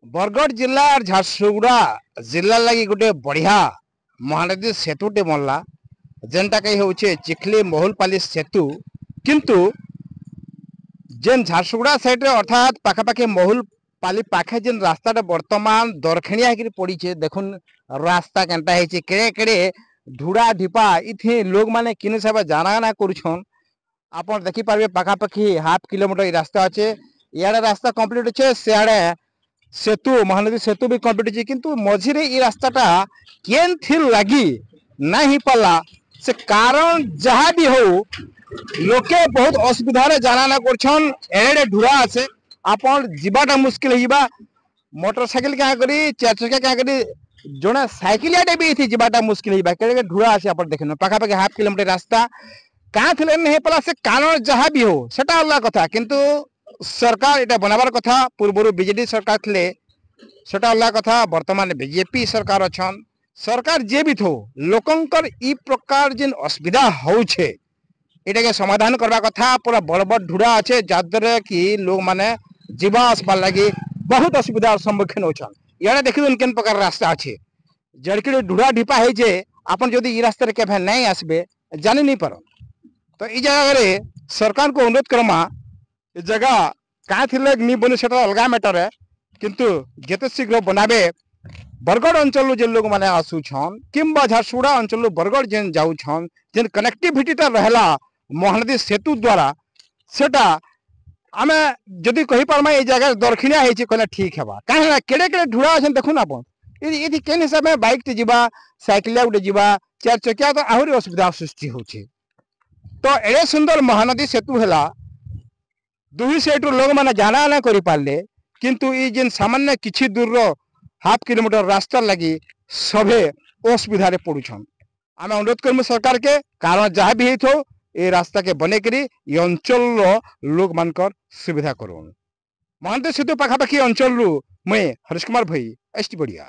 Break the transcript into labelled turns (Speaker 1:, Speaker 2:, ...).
Speaker 1: बरगढ़ जिला और झारसुगुड़ा जिला लगी गोटे बढ़िया महानदी सेतुटे बनला जेनटा कही होचे चिखली महुलपाली सेतु किंतु जेन झारसुगुड़ा साइड अर्थात पाखापाखि महुलपाली पाखे जेन रास्ता बर्तमान दरखिणिया पड़ी देखुन रास्ता केनता है केड़े केड़े ढुड़ा ढिपा इथे लोग माने किन सब जाना आना करुछन आपन देखि पारबे पाखापाखि हाफ किलोमीटर रास्ता अच्छे इे रास्ता कंप्लीट अच्छे सियाड़े सेतु महानदी सेतु भी कंप्लीट अच्छे किंतु मझिरे ई रास्ताटा केन थिल लगी नहीं पाला से कारण जहाँ भी हो लोके बहुत असुविधा जाना ना करछन एड़े ढुरा आसे आपन जीवाटा मुश्किल होइबा मोटरसाइकिल क्या करी चार चक्का क्या करी जोना साइकिलियाटे भी थी जीवाटा मुश्किल होइबा केड़े ढुरा आसे आपन देखन पाखापाखि हाफ किलोमीटर रास्ता क्या थिले नहीं पाला से कारण जहाँ भी हो सेटा अलग कथा किंतु सरकार इटा बनाबार कथा पूर्व बीजेडी सरकार थिले सेटा अलग कथा वर्तमान बीजेपी सरकार अछन सरकार जे भी थो लोकंकर ई प्रकार जिन असुविधा होछे एटा के समाधान करबा कथा पूरा बड़ बड़ ढुड़ा अच्छे जहाद्वारा कि लोग माने जीवा आसबार लगी बहुत असुविधार सम्मुखीन होछन इे देखिए केन प्रकार रास्ता अच्छे जड़की ढुड़ा ढिपा है जे आपन जदि ई रास्ता केभे नहीं आसबे जानी नहीं पार तो ई जगह सरकार को अनुरोध करमा जगह क्या थिले नहीं बने से अलग मैटर है किंतु जिते शीघ्र बनाबे बरगढ़ अंचल जे लोग माने आसुछन किंबा झारसुगुड़ा अंचल बरगढ़ जेन जाउछन जेन कनेक्टिविटीटा रहला महानदी सेतु द्वारा सेटा आमे जदि कहि पारमा ए जगह दरखिणिया हेछि कहले ठीक हेबा काहे केड़े केड़े ढुड़ा अछन देखुन आपन इदि केन हिसाब में बाइक टे जीवा साइकिल उडे जीवा चार चकिया तो आहुरी असुविधा सृष्टि होछि तो एड़े सुंदर महानदी सेतु हैला दुही साइड लोग माने जाना आना करि पारले किंतु ई जेन सामान्य किछि दूर रो हाफ किलोमीटर रास्ता लगी सभे असुविधा पड़ुछन आम अनुरोध करमु सरकार के कारण जहाँ भी हो ये रास्ता के बने करी ये अंचल लोग मानकर सुविधा करूँ महानदी सेतु पाखापाखि अंचल मुई हरीश कुमार भई एसटी बढ़िया।